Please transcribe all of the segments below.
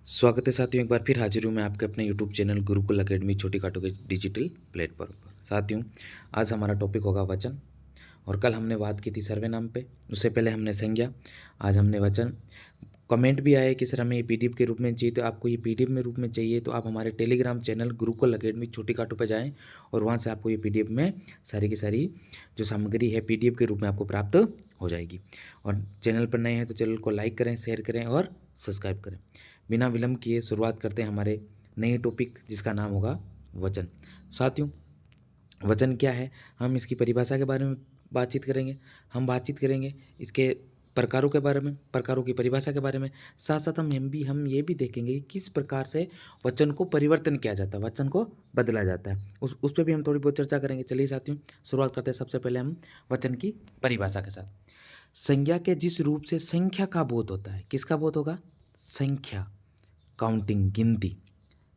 स्वागत है साथियों, एक बार फिर हाजिर हूँ मैं आपके अपने यूट्यूब चैनल गुरुकुल एकेडमी छोटी काटो के डिजिटल प्लेटफॉर्म पर। साथियों, आज हमारा टॉपिक होगा वचन। और कल हमने बात की थी सर्वनाम पे, उससे पहले हमने संज्ञा, आज हमने वचन। कमेंट भी आए कि सर हमें ये पीडीएफ के रूप में चाहिए, तो आपको ये पीडीएफ में रूप में चाहिए तो आप हमारे टेलीग्राम चैनल गुरुकुल एकेडमी छोटी काटो पर जाएँ और वहाँ से आपको ये पीडीएफ में सारी की सारी जो सामग्री है पीडीएफ के रूप में आपको प्राप्त हो जाएगी। और चैनल पर नए हैं तो चैनल को लाइक करें, शेयर करें और सब्सक्राइब करें। बिना विलंब किए शुरुआत करते हैं हमारे नए टॉपिक, जिसका नाम होगा वचन। साथियों, वचन क्या है, हम इसकी परिभाषा के बारे में बातचीत करेंगे। हम बातचीत करेंगे इसके प्रकारों के बारे में, प्रकारों की परिभाषा के बारे में। साथ साथ हम ये भी देखेंगे कि किस प्रकार से वचन को परिवर्तन किया जाता है, वचन को बदला जाता है, उस पर भी हम थोड़ी बहुत चर्चा करेंगे। चलिए साथियों, शुरुआत करते हैं सबसे पहले हम वचन की परिभाषा के साथ। संज्ञा के जिस रूप से संख्या का बोध होता है, किसका बोध होगा? संख्या, काउंटिंग, गिनती।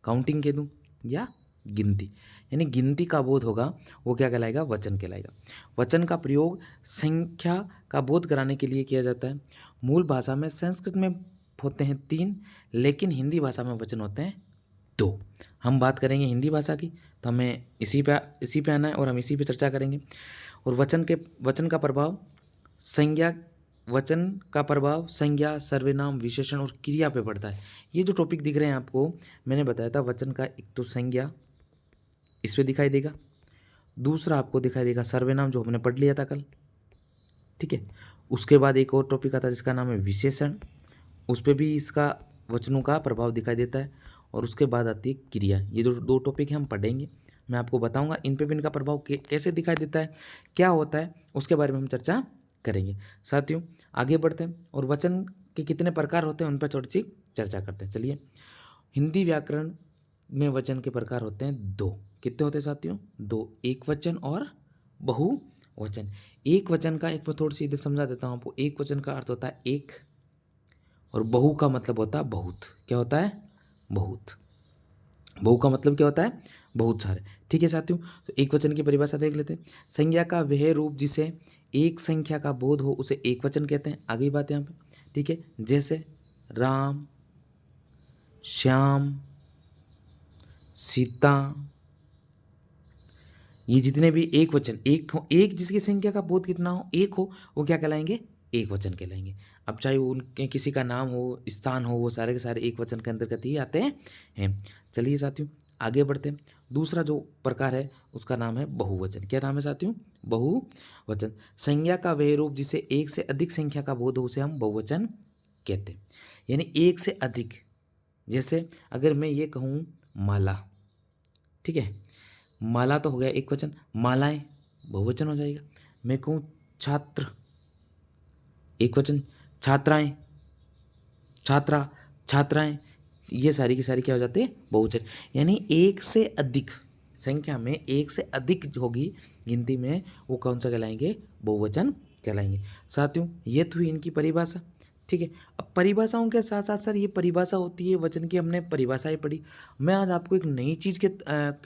काउंटिंग कह दूँ या गिनती, यानी गिनती का बोध होगा, वो क्या कहलाएगा? वचन कहलाएगा। वचन का प्रयोग संख्या का बोध कराने के लिए किया जाता है। मूल भाषा में संस्कृत में होते हैं 3, लेकिन हिंदी भाषा में वचन होते हैं 2। हम बात करेंगे हिंदी भाषा की, तो हमें इसी पे आना है और हम इसी पे चर्चा करेंगे। और वचन का प्रभाव संज्ञा, वचन का प्रभाव संज्ञा, सर्वनाम, विशेषण और क्रिया पे पड़ता है। ये जो टॉपिक दिख रहे हैं आपको, मैंने बताया था वचन का एक तो संज्ञा इस पे दिखाई देगा, दूसरा आपको दिखाई देगा सर्वनाम, जो हमने पढ़ लिया था कल, ठीक है। उसके बाद एक और टॉपिक आता है जिसका नाम है विशेषण, उस पर भी इसका वचनों का प्रभाव दिखाई देता है। और उसके बाद आती है क्रिया। ये जो 2 टॉपिक हैं हम पढ़ेंगे, मैं आपको बताऊंगा इन पे भी इनका प्रभाव कैसे दिखाई देता है, क्या होता है, उसके बारे में हम चर्चा करेंगे। साथियों, आगे बढ़ते हैं और वचन के कितने प्रकार होते हैं उन पर थोड़ी सी चर्चा करते हैं। चलिए, हिंदी व्याकरण में वचन के प्रकार होते हैं 2। कितने होते हैं साथियों? 2, एक वचन और बहुवचन। एक वचन का एक मैं थोड़ी सी इधर समझा देता हूँ आपको। एक वचन का अर्थ होता है एक, और बहु का मतलब होता है बहुत। क्या होता है? बहुत। बहु का मतलब क्या होता है? बहुत सारे। ठीक है साथियों, तो एक वचन की परिभाषा देख लेते हैं। संज्ञा का वह रूप जिसे एक संख्या का बोध हो उसे एक वचन कहते हैं। आगे बात यहाँ पे, ठीक है। जैसे राम, श्याम, सीता, ये जितने भी एक वचन, एक हो, एक जिसकी संख्या का बोध कितना हो, एक हो, वो क्या कहलाएंगे? एक वचन कहलाएंगे। अब चाहे वो उनके किसी का नाम हो, स्थान हो, वो सारे के सारे एक वचन के अंतर्गत ही आते हैं। चलिए साथियों, आगे बढ़ते हैं। दूसरा जो प्रकार है उसका नाम है बहुवचन। क्या नाम है साथियों? बहुवचन। संज्ञा का वह रूप जिसे एक से अधिक संख्या का बोध हो उसे हम बहुवचन कहते हैं। यानी एक से अधिक, जैसे अगर मैं ये कहूँ माला, ठीक है, माला तो हो गया एक वचन, मालाएं बहुवचन हो जाएगा। मैं कहूँ छात्र, एक वचन, छात्राएं, छात्रा, छात्राएं, ये सारी की सारी क्या हो जाती है? बहुवचन। यानी एक से अधिक संख्या में एक से अधिक होगी गिनती में, वो कौन सा कहलाएंगे? बहुवचन कहलाएंगे। साथियों, ये तो हुई इनकी परिभाषा, ठीक है। अब परिभाषाओं के साथ साथ सर ये परिभाषा होती है वचन की, हमने परिभाषाएं पढ़ी। मैं आज आपको एक नई चीज़ के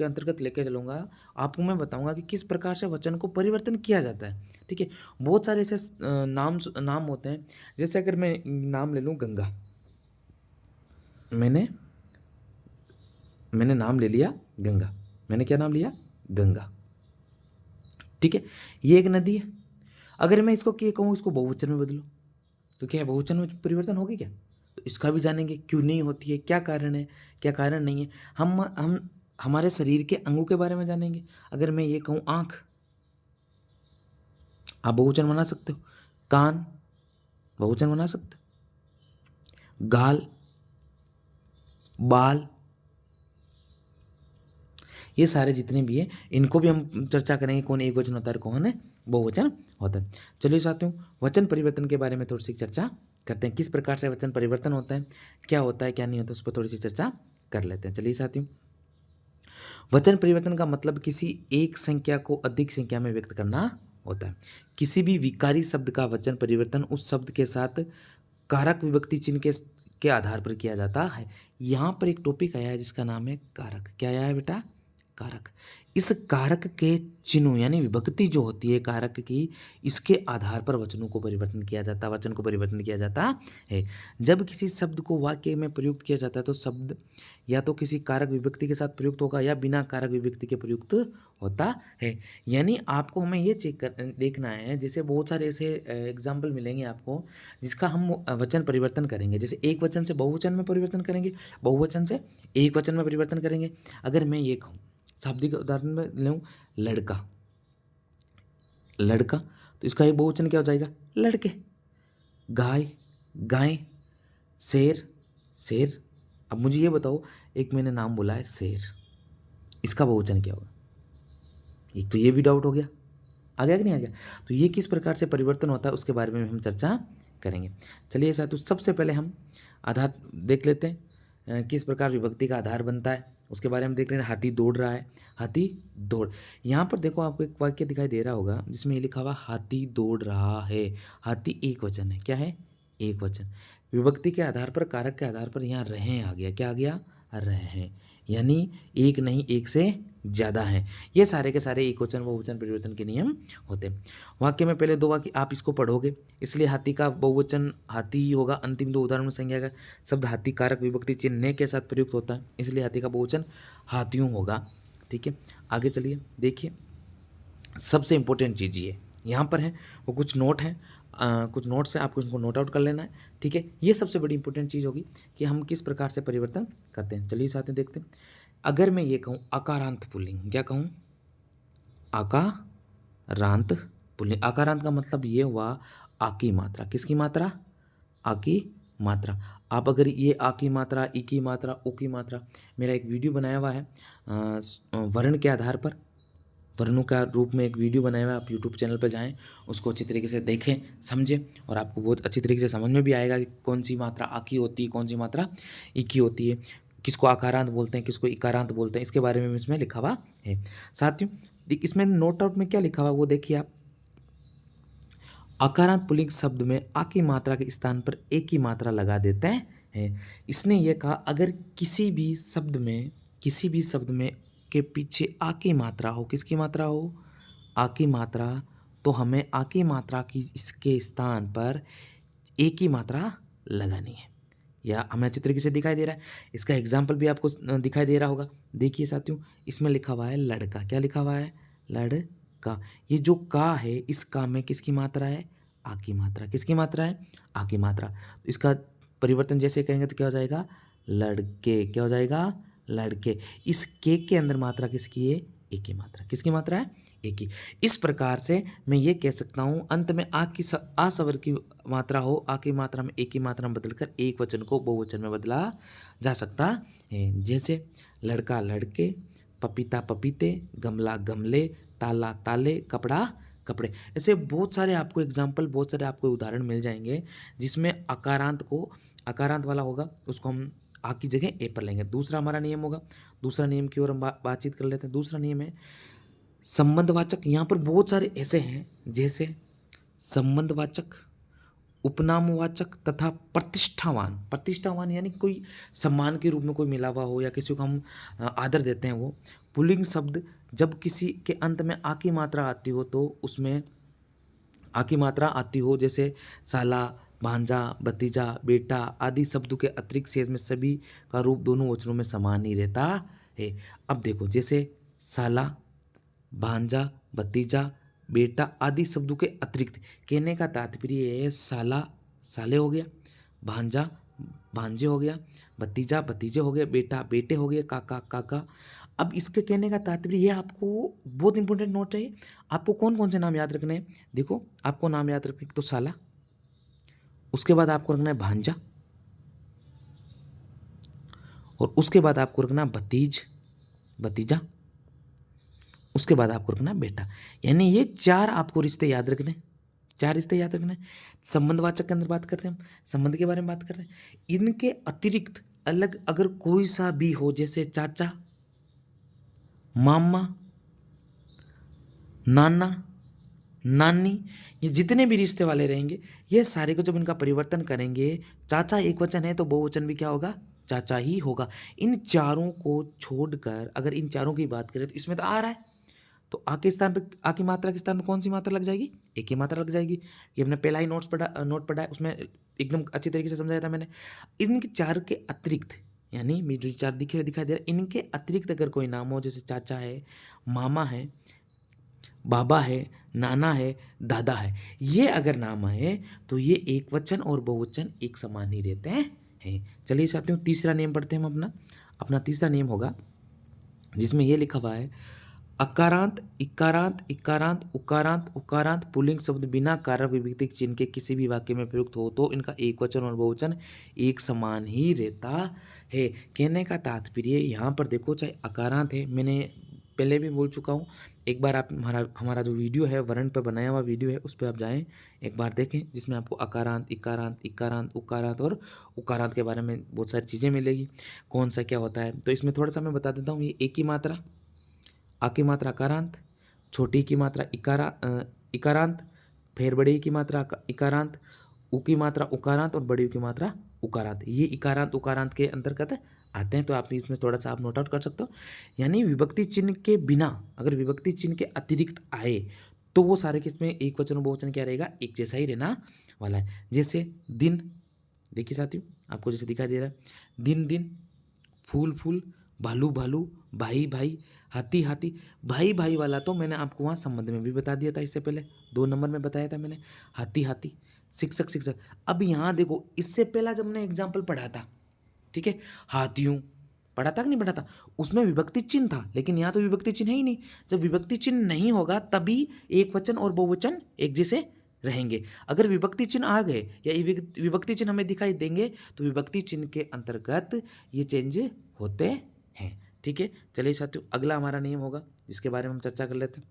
अंतर्गत लेकर चलूँगा। आपको मैं बताऊंगा कि किस प्रकार से वचन को परिवर्तन किया जाता है, ठीक है। बहुत सारे ऐसे नाम होते हैं। जैसे अगर मैं नाम ले लूँ गंगा, मैंने नाम ले लिया गंगा, मैंने क्या नाम लिया? गंगा, ठीक है। ये एक नदी है। अगर मैं इसको क्या कहूँ, इसको बहुवचन में बदलूँ, तो क्या है? बहुवचन में परिवर्तन होगी क्या? तो इसका भी जानेंगे क्यों नहीं होती है, क्या कारण है, क्या कारण नहीं है। हम हमारे शरीर के अंगों के बारे में जानेंगे। अगर मैं ये कहूँ आँख, आप बहुवचन बना सकते हो। कान, बहुवचन बना सकते हो। गाल, बाल, ये सारे जितने भी हैं इनको भी हम चर्चा करेंगे, कौन एक वचन होता है, कौन है बहुवचन होता है। चलिए साथियों, वचन परिवर्तन के बारे में थोड़ी सी चर्चा करते हैं। किस प्रकार से वचन परिवर्तन होता है, क्या होता है, क्या नहीं होता, उस पर थोड़ी सी चर्चा कर लेते हैं। चलिए साथियों, वचन परिवर्तन का मतलब किसी एक संख्या को अधिक संख्या में व्यक्त करना होता है। किसी भी विकारी शब्द का वचन परिवर्तन उस शब्द के साथ कारक विभक्ति चिन्ह के आधार पर किया जाता है। यहाँ पर एक टॉपिक आया है जिसका नाम है कारक। क्या आया है बेटा? कारक। इस कारक के चिन्हों यानी विभक्ति जो होती है कारक की, इसके आधार पर वचनों को परिवर्तन किया जाता है, वचन को परिवर्तन किया जाता है। जब किसी शब्द को वाक्य में प्रयुक्त किया जाता है तो शब्द या तो किसी कारक विभक्ति के साथ प्रयुक्त होगा या बिना कारक विभक्ति के प्रयुक्त होता है। यानी आपको हमें ये चेक कर देखना है, जैसे बहुत सारे ऐसे एग्जाम्पल मिलेंगे आपको जिसका हम वचन परिवर्तन करेंगे। जैसे एक वचन से बहुवचन में परिवर्तन करेंगे, बहुवचन से एक वचन में परिवर्तन करेंगे। अगर मैं ये कहूँ, शाब्दिक उदाहरण में लूँ, लड़का, लड़का, तो इसका एक बहुवचन क्या हो जाएगा? लड़के। गाय, गाय। शेर, शेर। अब मुझे ये बताओ, एक मैंने नाम बोला है शेर, इसका बहुवचन क्या होगा? एक तो ये भी डाउट हो गया, आ गया कि नहीं आ गया? तो ये किस प्रकार से परिवर्तन होता है उसके बारे में हम चर्चा करेंगे। चलिए साथियों, सबसे पहले हम आधार देख लेते हैं, किस प्रकार विभक्ति का आधार बनता है उसके बारे में देख लेते हैं। हाथी दौड़ रहा है, हाथी दौड़। यहाँ पर देखो आपको एक वाक्य दिखाई दे रहा होगा जिसमें ये लिखा हुआ हाथी दौड़ रहा है। हाथी एक वचन है, क्या है? एक वचन। विभक्ति के आधार पर, कारक के आधार पर यहाँ रहें आ गया। क्या आ गया? रहें, यानी एक नहीं एक से ज़्यादा है। ये सारे के सारे एक वचन बहुवचन परिवर्तन के नियम होते हैं। वाक्य में पहले दो वाक्य आप इसको पढ़ोगे, इसलिए हाथी का बहुवचन हाथी ही होगा। अंतिम दो उदाहरण में संज्ञा का शब्द हाथी कारक विभक्ति चिन्ह के साथ प्रयुक्त होता है, इसलिए हाथी का बहुवचन हाथियों होगा। ठीक है, आगे चलिए देखिए, सबसे इंपॉर्टेंट चीज़ ये यहाँ पर है, वो कुछ नोट हैं, कुछ नोट्स हैं, आपको इनको नोट आउट कर लेना है। ठीक है, ये सबसे बड़ी इंपॉर्टेंट चीज़ होगी कि हम किस प्रकार से परिवर्तन करते हैं। चलिए साथ में देखते हैं। अगर मैं ये कहूँ आकारांत पुल्लिंग, क्या कहूँ? आकारांत पुल्लिंग। आकारांत का मतलब ये हुआ आ की मात्रा। किसकी मात्रा? आ की मात्रा। आप अगर ये आ की मात्रा, ई की मात्रा, ओ की मात्रा, मेरा एक वीडियो बनाया हुआ है वर्ण के आधार पर, वर्णों का रूप में एक वीडियो बनाया हुआ है, आप यूट्यूब चैनल पर जाएं, उसको अच्छी तरीके से देखें, समझें, और आपको बहुत अच्छी तरीके से समझ में भी आएगा कि कौन सी मात्रा आ की होती है, कौन सी मात्रा ई की होती है, किसको आकारांत बोलते हैं, किसको इकारांत बोलते हैं, इसके बारे में इसमें लिखा हुआ है। साथियों, इसमें नोट आउट में क्या लिखा हुआ वो देखिए आप। आकारांत पुल्लिंग शब्द में आ की मात्रा के स्थान पर ए की मात्रा लगा देते हैं। इसने यह कहा अगर किसी भी शब्द में के पीछे आ की मात्रा हो, किसकी मात्रा हो? आ की मात्रा, तो हमें आ की मात्रा की इसके स्थान पर ए की मात्रा लगानी है। या हमें अच्छी तरीके से दिखाई दे रहा है, इसका एग्जाम्पल भी आपको दिखाई दे रहा होगा। देखिए साथियों, इसमें लिखा हुआ है लड़का। क्या लिखा हुआ है? लड़का। ये जो का है, इस का में किसकी मात्रा है? आ की मात्रा। किसकी मात्रा है? आ की मात्रा। तो इसका परिवर्तन जैसे करेंगे तो क्या हो जाएगा? लड़के। क्या हो जाएगा? लड़के। इस के अंदर मात्रा किसकी है? एक की मात्रा। किसकी मात्रा है? एक की। इस प्रकार से मैं ये कह सकता हूँ, अंत में आ स्वर की मात्रा हो, आ की मात्रा में एक की मात्रा में बदलकर एक वचन को बहुवचन में बदला जा सकता है। जैसे लड़का लड़के, पपीता पपीते, गमला गमले, ताला ताले, कपड़ा कपड़े। ऐसे बहुत सारे आपको एग्जाम्पल, बहुत सारे आपको उदाहरण मिल जाएंगे जिसमें आकारांत वाला होगा, उसको हम आ की जगह ए पर लेंगे। दूसरा हमारा नियम होगा, दूसरा नियम की ओर हम बातचीत कर लेते हैं। दूसरा नियम है संबंधवाचक। यहाँ पर बहुत सारे ऐसे हैं, जैसे संबंधवाचक, उपनामवाचक तथा प्रतिष्ठावान। प्रतिष्ठावान यानी कोई सम्मान के रूप में कोई मिला हुआ हो या किसी को हम आदर देते हैं, वो पुल्लिंग शब्द जब किसी के अंत में आ की मात्रा आती हो तो उसमें आ की मात्रा आती हो, जैसे साला, भांजा, भतीजा, बेटा आदि शब्दों के अतिरिक्त शेष में सभी का रूप दोनों वचनों में समान ही रहता है। अब देखो, जैसे साला, भांजा, भतीजा, बेटा आदि शब्दों के अतिरिक्त, कहने का तात्पर्य है साला साले हो गया, भांजा भांजे हो गया, भतीजा भतीजे हो गए, बेटा बेटे हो गए, काका काका। अब इसके कहने का तात्पर्य ये आपको बहुत इंपॉर्टेंट नोट है, आपको कौन कौन से नाम याद रखने हैं। देखो, आपको नाम याद रखने तो साला, उसके बाद आपको रखना है भांजा, और उसके बाद आपको रखना भतीजा, उसके बाद आपको रखना बेटा। यानी ये चार आपको रिश्ते याद रखने, चार रिश्ते याद रखने। संबंधवाचक के अंदर बात कर रहे हैं हम, संबंध के बारे में बात कर रहे हैं। इनके अतिरिक्त अलग अगर कोई सा भी हो, जैसे चाचा, मामा, नाना, नानी, ये जितने भी रिश्ते वाले रहेंगे, ये सारे को जब इनका परिवर्तन करेंगे, चाचा एक वचन है तो बहुवचन भी क्या होगा? चाचा ही होगा। इन चारों को छोड़कर अगर इन चारों की बात करें तो इसमें तो आ रहा है, तो आ के स्थान पे, आ की मात्रा के स्थान पे कौन सी मात्रा लग जाएगी? एक की मात्रा लग जाएगी। ये हमने पहला ही नोट पढ़ा है, उसमें एकदम अच्छी तरीके से समझाया था मैंने। इनके चार के अतिरिक्त, यानी ये जो चार दिखाई दे रहा है, इनके अतिरिक्त अगर कोई नाम हो, जैसे चाचा है, मामा है, बाबा है, नाना है, दादा है, ये अगर नाम आए तो ये एक वचन और बहुवचन एक समान ही रहते हैं। चलिए साथियों, तीसरा नियम पढ़ते हैं हम अपना। अपना तीसरा नियम होगा जिसमें ये लिखा हुआ है, अकारांत, इकारांत, इकारांत, उकारांत, उकारांत पुल्लिंग शब्द बिना कारक विभक्ति चिन्ह के किसी भी वाक्य में प्रयुक्त हो तो इनका एक वचन और बहुवचन एक समान ही रहता है। कहने का तात्पर्य यहाँ पर देखो, चाहे अकारांत है, मैंने पहले भी बोल चुका हूँ, एक बार आप हमारा जो वीडियो है वर्ण पर बनाया हुआ वीडियो है उस पर आप जाएं, एक बार देखें, जिसमें आपको अकारांत, इकारांत, इकारांत, उकारांत और उकारांत के बारे में बहुत सारी चीज़ें मिलेगी, कौन सा क्या होता है। तो इसमें थोड़ा सा मैं बता देता हूँ। ये एक की मात्रा, आ की मात्रा अकारांत, छोटी की मात्रा इकारांत, फिर बड़ी की मात्रा इकारांत, उ की मात्रा उकारांत और बड़ी उ की मात्रा उकारांत, ये इकारांत उकारांत के अंतर्गत आते हैं। तो आप इसमें थोड़ा सा आप नोट आउट कर सकते हो। यानी विभक्ति चिन्ह के बिना अगर विभक्ति चिन्ह के अतिरिक्त आए तो वो सारे किसमें एक वचन और बहुवचन क्या रहेगा? एक जैसा ही रहना वाला है। जैसे दिन, देखिए साथियों आपको जैसे दिखाई दे रहा है, दिन दिन, फूल फूल, भालू भालू, भाई भाई, हाथी हाथी। भाई भाई वाला तो मैंने आपको वहाँ संबंध में भी बता दिया था, इससे पहले 2 नंबर में बताया था मैंने, हाथी हाथी, शिक्षक शिक्षक। अब यहाँ देखो, इससे पहला जब हमने एग्जाम्पल पढ़ा था, ठीक है, हाथियों पढ़ा था कि नहीं पढ़ा था, उसमें विभक्ति चिन्ह था, लेकिन यहाँ तो विभक्ति चिन्ह है ही नहीं। जब विभक्ति चिन्ह नहीं होगा तभी एक वचन और बहुवचन एक जैसे रहेंगे। अगर विभक्ति चिन्ह आ गए या विभक्ति चिन्ह हमें दिखाई देंगे तो विभक्ति चिन्ह के अंतर्गत ये चेंज होते हैं। ठीक है, चलिए साथियों, अगला हमारा नियम होगा जिसके बारे में हम चर्चा कर लेते हैं।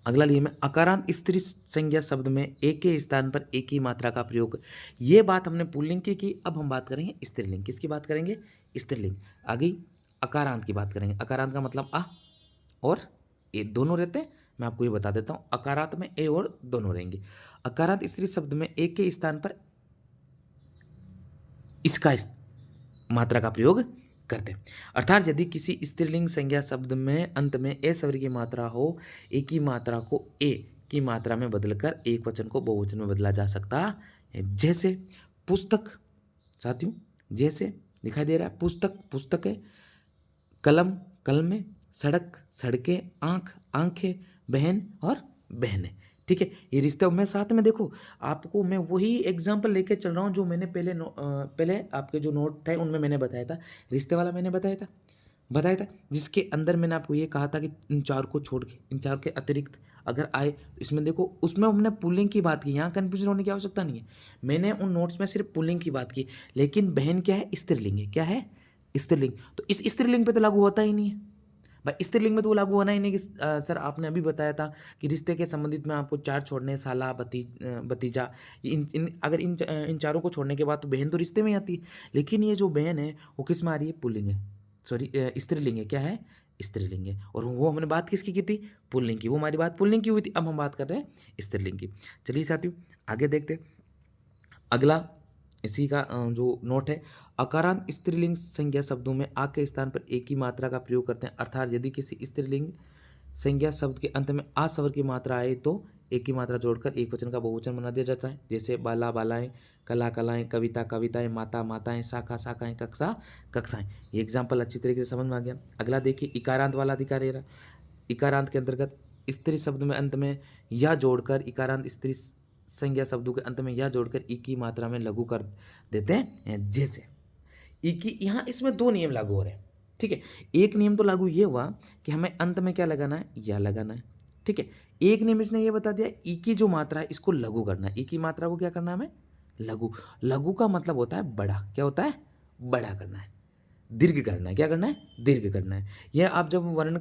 अगला नियम है, अकारांत स्त्री संज्ञा शब्द में एक के स्थान पर एक ही मात्रा का प्रयोग। ये बात हमने पुल्लिंग की। अब हम बात करेंगे स्त्रीलिंग। किसकी बात करेंगे? स्त्रीलिंग। आगे अकारांत की बात करेंगे। अकारांत का मतलब आ और ए दोनों रहते हैं। मैं आपको ये बता देता हूँ, अकारांत में ए और दोनों रहेंगे। अकारांत स्त्री शब्द में एक के स्थान पर इसका मात्रा का प्रयोग करते हैं। अर्थात यदि किसी स्त्रीलिंग संज्ञा शब्द में अंत में ए स्वर की मात्रा हो, एक ही मात्रा को ए की मात्रा में बदलकर एक वचन को बहुवचन में बदला जा सकता है। जैसे पुस्तक, साथियों जैसे दिखाई दे रहा है, पुस्तक पुस्तकें, कलम कलमें, सड़क सड़कें, आँख आँखें, बहन और बहनें। ठीक है, ये रिश्ते में साथ में देखो, आपको मैं वही एग्जाम्पल लेके चल रहा हूँ जो मैंने पहले आपके जो नोट थे उनमें मैंने बताया था, रिश्ते वाला मैंने बताया था, जिसके अंदर मैंने आपको ये कहा था कि इन चार को छोड़ के, इन चार के अतिरिक्त अगर आए तो इसमें देखो, उसमें हमने पुल्लिंग की बात की। यहाँ कन्फ्यूजन होने की आवश्यकता नहीं है, मैंने उन नोट्स में सिर्फ पुल्लिंग की बात की, लेकिन बहन क्या है? स्त्रीलिंग है। क्या है? स्त्रीलिंग। तो इस स्त्रीलिंग पे तो लागू होता ही नहीं है भाई, स्त्रीलिंग में तो वो लागू होना ही नहीं कि सर आपने अभी बताया था कि रिश्ते के संबंधित में आपको चार छोड़ने, साला, भतीजा, अगर इन चारों को छोड़ने के बाद तो बहन तो रिश्ते में ही आती है। लेकिन ये जो बहन है वो किस में आ रही है? पुल्लिंग है, सॉरी स्त्रीलिंग है। क्या है? स्त्रीलिंग है। और वो हमने बात किसकी की थी? पुल्लिंग की। वो हमारी बात पुल्लिंग की हुई थी, अब हम बात कर रहे हैं स्त्रीलिंग की। चलिए साथियों आगे देखते हैं। अगला इसी का जो नोट है, अकारांत स्त्रीलिंग संज्ञा शब्दों में आ के स्थान पर एक ही मात्रा का प्रयोग करते हैं। अर्थात यदि किसी स्त्रीलिंग संज्ञा शब्द के अंत में आ स्वर की मात्रा आए तो एक ही मात्रा जोड़कर एक वचन का बहुवचन बना दिया जाता है। जैसे बाला बालाएं, कला कलाएं, कविता कविताएं, माता माताएं, शाखा शाखाएं, कक्षा कक्षाएं। ये एग्जाम्पल अच्छी तरीके से समझ में आ गया। अगला देखिए, इकारांत वाला अधिकार रहा। इकारांत के अंतर्गत स्त्री शब्द में अंत में या जोड़कर, इकारांत स्त्री संज्ञा शब्दों के अंत में या जोड़कर ई की मात्रा में लघु कर देते हैं। जैसे ई की, यहाँ इसमें 2 नियम लागू हो रहे हैं। ठीक है, एक नियम तो लागू ये हुआ कि हमें अंत में क्या लगाना है? या लगाना है। ठीक है, एक नियम इसने ये बता दिया, ई की जो मात्रा है इसको लघु करना है। ई की मात्रा को क्या करना है हमें? लघु। लघु का मतलब होता है बड़ा। क्या होता है? बड़ा करना है, दीर्घ करना है। क्या करना है? दीर्घ करना है। यह आप जब वर्णों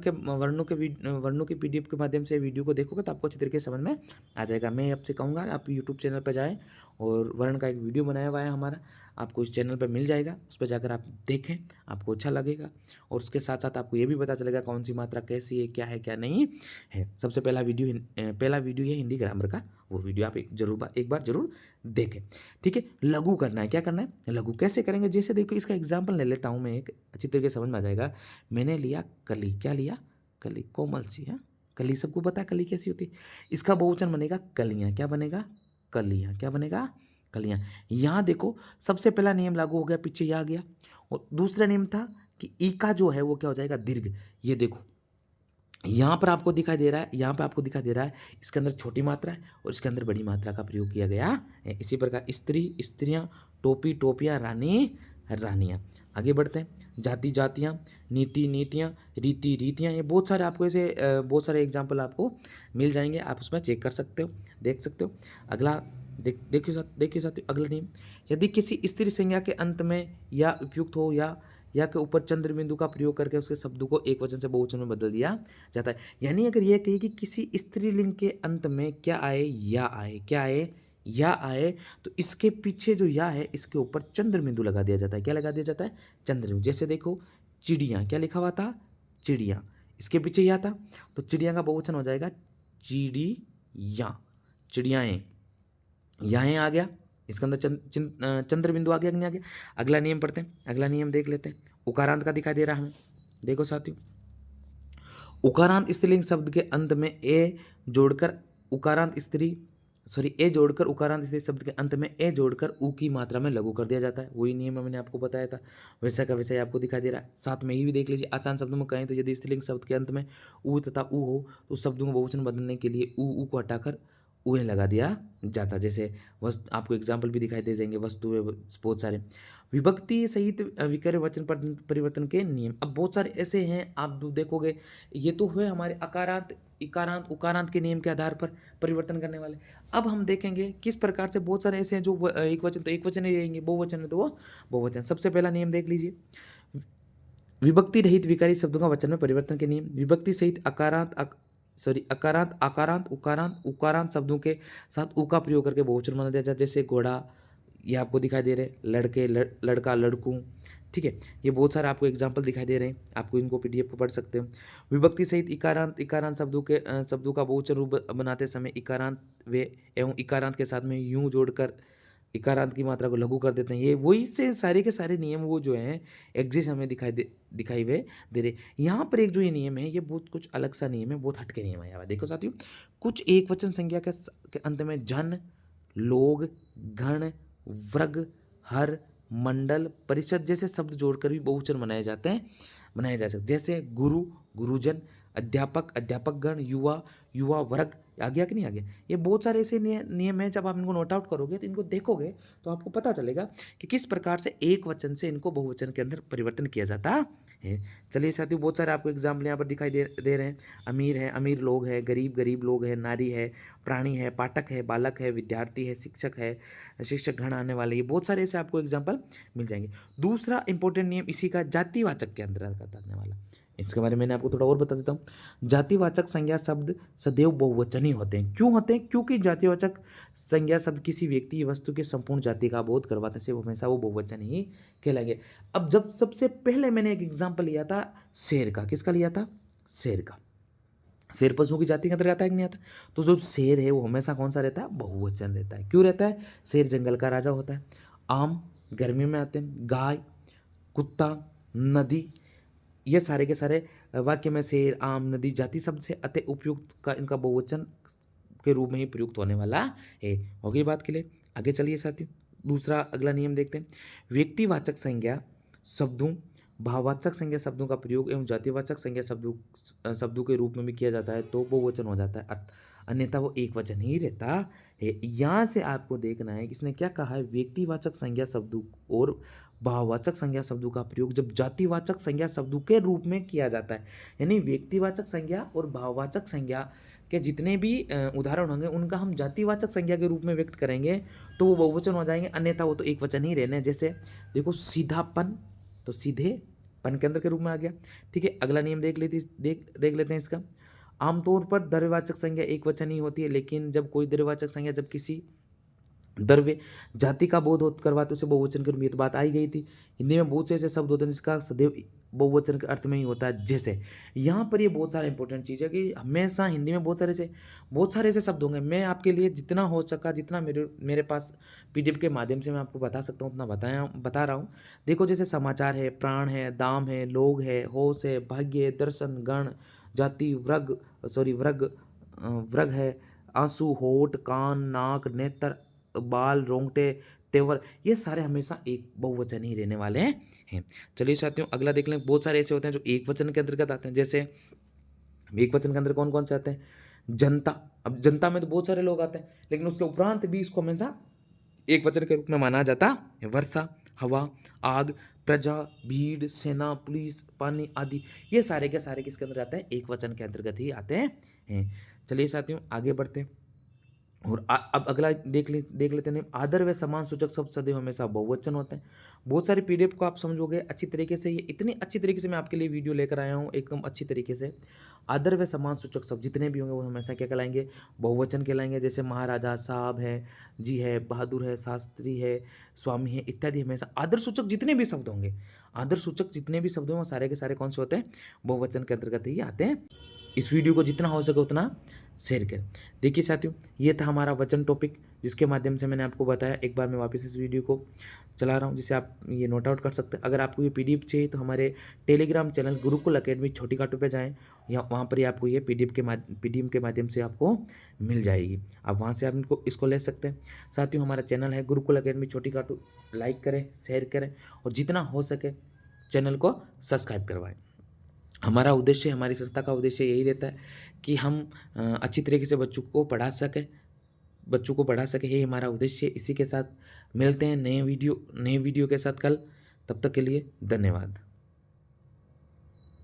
के PDF के माध्यम से वीडियो को देखोगे तो आपको अच्छी तरीके से समझ में आ जाएगा। मैं आपसे कहूँगा आप YouTube चैनल पर जाएं और वर्ण का एक वीडियो बनाया हुआ है हमारा, आपको इस चैनल पर मिल जाएगा, उस पर जाकर आप देखें, आपको अच्छा लगेगा। और उसके साथ साथ आपको ये भी पता चलेगा कौन सी मात्रा कैसी है, क्या है क्या नहीं है। सबसे पहला वीडियो है हिंदी ग्रामर का, वो वीडियो आप एक बार जरूर देखें। ठीक है, लघु करना है, क्या करना है, लघु कैसे करेंगे। जैसे देखो इसका एग्जाम्पल ले लेता हूँ मैं, एक अच्छी तरीके से समझ में आ जाएगा। मैंने लिया कली, क्या लिया, कली, कोमल सी है कली, सबको पता है कली कैसी होती है। इसका बहुवचन बनेगा कलियां, क्या बनेगा, कलियां, क्या बनेगा, कलियां। यहां देखो सबसे पहला नियम लागू हो गया, पीछे यह आ गया। और दूसरा नियम था कि ई का जो है वो क्या हो जाएगा, दीर्घ। ये देखो यहां पर आपको दिखाई दे रहा है, यहां पर आपको दिखाई दे रहा है, इसके अंदर छोटी मात्रा है और इसके अंदर बड़ी मात्रा का प्रयोग किया गया है। इसी प्रकार स्त्री, स्त्रियां, टोपी, टोपियां, रानी, रानियां। आगे बढ़ते हैं, जाति, जातियां, नीति, नीतियां, रीति, रीतियां। ये बहुत सारे आपको ऐसे बहुत सारे एग्जाम्पल आपको मिल जाएंगे, आप उसमें चेक कर सकते हो, देख सकते हो। अगला देखिए साथियों, अगला नियम, यदि किसी स्त्री संज्ञा के अंत में या उपयुक्त हो या के ऊपर चंद्र बिंदु का प्रयोग करके उसके शब्दों को एक वचन से बहुवचन में बदल दिया जाता है। यानी अगर यह कही कि किसी स्त्रीलिंग के अंत में क्या आए, या आए, क्या आए, या आए, तो इसके पीछे जो या है इसके ऊपर चंद्र बिंदु लगा दिया जाता है। क्या लगा दिया जाता है, चंद्र बिंदु। जैसे देखो चिड़िया, क्या लिखा हुआ था, चिड़िया, इसके पीछे या था, तो चिड़िया का बहुवचन हो जाएगा चिड़िया, चिड़ियाएं। यहाँ आ गया, इसके अंदर चंद्र बिंदु आ गया कि नहीं आ गया। अगला नियम पढ़ते हैं, अगला नियम देख लेते हैं। उकारांत का दिखाई दे रहा हमें, देखो साथियों, उकारांत स्त्रीलिंग शब्द के अंत में ए जोड़कर उकारांत स्त्री ए जोड़कर उकारांत स्त्री शब्द के अंत में ए जोड़कर ऊ की मात्रा में लघु कर दिया जाता है। वही नियम मैंने आपको बताया था, वैसा का वैसा ही आपको दिखाई दे रहा है। साथ में ही भी देख लीजिए, आसान शब्दों में कहें तो यदि स्त्रीलिंग शब्द के अंत में ऊ तथा ऊ हो तो शब्दों को बहुवचन बदलने के लिए ऊ को हटाकर उहे लगा दिया जाता। जैसे वस्तु, आपको एग्जाम्पल भी दिखाई दे जाएंगे, वस्तु बहुत सारे। विभक्ति सहित विकर्य वचन परिवर्तन के नियम, अब बहुत सारे ऐसे हैं, आप देखोगे ये तो हुए हमारे अकारांत, इकारांत, उकारांत के नियम के आधार पर परिवर्तन करने वाले। अब हम देखेंगे किस प्रकार से बहुत सारे ऐसे हैं जो एक वचन तो एक वचन ही रहेंगे, बहुवचन में तो वो बहुवचन। सबसे पहला नियम देख लीजिए, विभक्ति रहित विकारी शब्दों का वचन में परिवर्तन के नियम। विभक्ति सहित अकारांत, आकारांत, उकारांत शब्दों के साथ ऊ का प्रयोग करके बहुवचन बना दिया जाता है। जैसे घोड़ा, ये आपको दिखाई दे रहे हैं, लड़के, लड़का, लड़कू। ठीक है, ये बहुत सारे आपको एग्जाम्पल दिखाई दे रहे हैं, आपको इनको पीडीएफ को पढ़ सकते हो। विभक्ति सहित इकारांत शब्दों का बहुवचन रूप बनाते समय इकारांत वे एवं इकारांत के साथ में यूं जोड़कर इकारांत की मात्रा को लघु कर देते हैं। ये वही से सारे के सारे नियम वो जो हैं एग्जिस्ट हमें दिखाई हुए दे रहे। यहाँ पर एक जो ये नियम है ये बहुत कुछ अलग सा नियम है, बहुत हटके नियम है। यहाँ देखो साथियों, कुछ एक वचन संज्ञा के अंत में जन, लोग, गण, वर्ग, हर, मंडल, परिषद जैसे शब्द जोड़कर भी बहुवचन बनाए जा सकते। जैसे गुरु, गुरुजन, अध्यापक, अध्यापकगण, युवा, युवा वर्ग। आ गया कि नहीं आ गया। ये बहुत सारे ऐसे नियम हैं, जब आप इनको नोट आउट करोगे तो इनको देखोगे तो आपको पता चलेगा कि किस प्रकार से एक वचन से इनको बहुवचन के अंदर परिवर्तन किया जाता है। चलिए साथियों, बहुत सारे आपको एग्जाम्पल यहाँ पर दिखाई दे रहे हैं। अमीर है, अमीर लोग है, गरीब, गरीब लोग है, नारी है, प्राणी है, पाठक है, बालक है, विद्यार्थी है, शिक्षक है, शिक्षक गण आने वाले, ये बहुत सारे ऐसे आपको एग्जाम्पल मिल जाएंगे। दूसरा इंपॉर्टेंट नियम इसी का जातिवाचक के अंतर्गत आने वाला, इसके बारे में मैंने आपको थोड़ा और बता देता हूँ। जातिवाचक संज्ञा शब्द सदैव बहुवचन ही होते हैं। क्यों होते हैं? क्योंकि जातिवाचक संज्ञा शब्द किसी व्यक्ति या वस्तु के संपूर्ण जाति का बोध करवाते से हमेशा वो बहुवचन ही कहलाएंगे। अब जब सबसे पहले मैंने एक एग्जाम्पल लिया था शेर का, किसका लिया था? शेर का। शेर पशुओं की जाति के अंतर्गत आता है कि नहीं आता? तो जो शेर है वो हमेशा कौन सा रहता है? बहुवचन रहता है। क्यों रहता है? शेर जंगल का राजा होता है। आम गर्मी में आते हैं, गाय, कुत्ता, नदी, ये सारे के सारे वाक्य में शेर, आम, नदी जाति शब्द से अति उपयुक्त का इनका बहुवचन के रूप में ही प्रयुक्त होने वाला है। हो गई बात के लिए। आगे चलिए साथियों, दूसरा अगला नियम देखते हैं। व्यक्तिवाचक संज्ञा शब्दों, भाववाचक संज्ञा शब्दों का प्रयोग एवं जातिवाचक संज्ञा शब्दों के रूप में भी किया जाता है तो बहुवचन हो जाता है, अन्यथा वो एक वचन ही रहता है। यहाँ से आपको देखना है किसने क्या कहा है। व्यक्तिवाचक संज्ञा शब्दों और भाववाचक संज्ञा शब्दों का प्रयोग जब जातिवाचक संज्ञा शब्दों के रूप में किया जाता है, यानी व्यक्तिवाचक संज्ञा और भाववाचक संज्ञा के जितने भी उदाहरण होंगे उनका हम जातिवाचक संज्ञा के रूप में व्यक्त करेंगे तो वो बहुवचन हो जाएंगे, अन्यथा वो तो एक वचन ही रहने। जैसे देखो सीधापन, तो सीधे पन के अंदर के रूप में आ गया। ठीक है, अगला नियम देख लेते हैं इसका। आमतौर पर द्रव्यवाचक संज्ञा एक वचन ही होती है, लेकिन जब कोई द्रव्यवाचक संज्ञा जब किसी द्रव्य जाति का बोध होत करवाते उसे बहुवचन के रूप में, ये तो बात आई गई थी। हिंदी में बहुत से ऐसे शब्द होते हैं जिसका सदैव बहुवचन के अर्थ में ही होता है। जैसे यहाँ पर ये बहुत सारा इंपॉर्टेंट चीज़ है कि हमेशा हिंदी में बहुत सारे ऐसे शब्द होंगे। मैं आपके लिए जितना हो सका, जितना मेरे पास पीडीएफ के माध्यम से मैं आपको बता सकता हूँ उतना बता रहा हूँ। देखो, जैसे समाचार है, प्राण है, दाम है, लोग है, होश है, भाग्य है, दर्शन, गण, जाति, व्रग है, आंसू, होठ, कान, नाक, नेत्र, बाल, रोंगटे, तेवर, ये सारे हमेशा एक बहुवचन ही रहने वाले हैं। चलिए साथियों, अगला देख लें। बहुत सारे ऐसे होते हैं जो एक वचन के अंतर्गत आते हैं। जैसे एक वचन के अंदर कौन कौन से आते हैं? जनता। अब जनता में तो बहुत सारे लोग आते हैं, लेकिन उसके उपरांत भी इसको हमेशा एक वचन के रूप में माना जाता है। वर्षा, हवा, आग, प्रजा, भीड़, सेना, पुलिस, पानी आदि, ये सारे के सारे किसके अंदर आते हैं? एक वचन के अंतर्गत ही आते हैं। चलिए साथियों, आगे बढ़ते हैं। और अब अगला देख लेते हैं। आदर व सम्मान सूचक शब्द सदैव हमेशा बहुवचन होते हैं। बहुत सारी पीडीएफ को आप समझोगे अच्छी तरीके से। ये इतनी अच्छी तरीके से मैं आपके लिए वीडियो लेकर आया हूँ, एकदम अच्छी तरीके से। आदर व सम्मान सूचक शब्द जितने भी होंगे वो हमेशा क्या कहलाएंगे? बहुवचन कहलाएंगे। जैसे महाराजा, साहब है, जी है, बहादुर है, शास्त्री है, स्वामी है, इत्यादि हमेशा आदर सूचक जितने भी शब्द होंगे, आदर सूचक जितने भी शब्द होंगे वो सारे के सारे कौन से होते हैं? बहुवचन के अंतर्गत ही आते हैं। इस वीडियो को जितना हो सके उतना शेयर करें। देखिए साथियों, ये था हमारा वचन टॉपिक, जिसके माध्यम से मैंने आपको बताया। एक बार मैं वापस इस वीडियो को चला रहा हूँ जिसे आप ये नोट आउट कर सकते हैं। अगर आपको ये पीडीएफ चाहिए तो हमारे टेलीग्राम चैनल गुरुकुल अकेडमी छोटी काटू पे जाएँ, या वहाँ पर ही आपको ये पीडीएफ के माध्यम से आपको मिल जाएगी। आप वहाँ से आप इसको ले सकते हैं। साथियों, हमारा चैनल है गुरुकुल अकेडमी छोटी काटू। लाइक करें, शेयर करें, और जितना हो सके चैनल को सब्सक्राइब करवाएं। हमारा उद्देश्य, हमारी संस्था का उद्देश्य यही रहता है कि हम अच्छी तरीके से बच्चों को पढ़ा सकें। यही हमारा उद्देश्य है। इसी के साथ मिलते हैं नए वीडियो के साथ कल। तब तक के लिए धन्यवाद।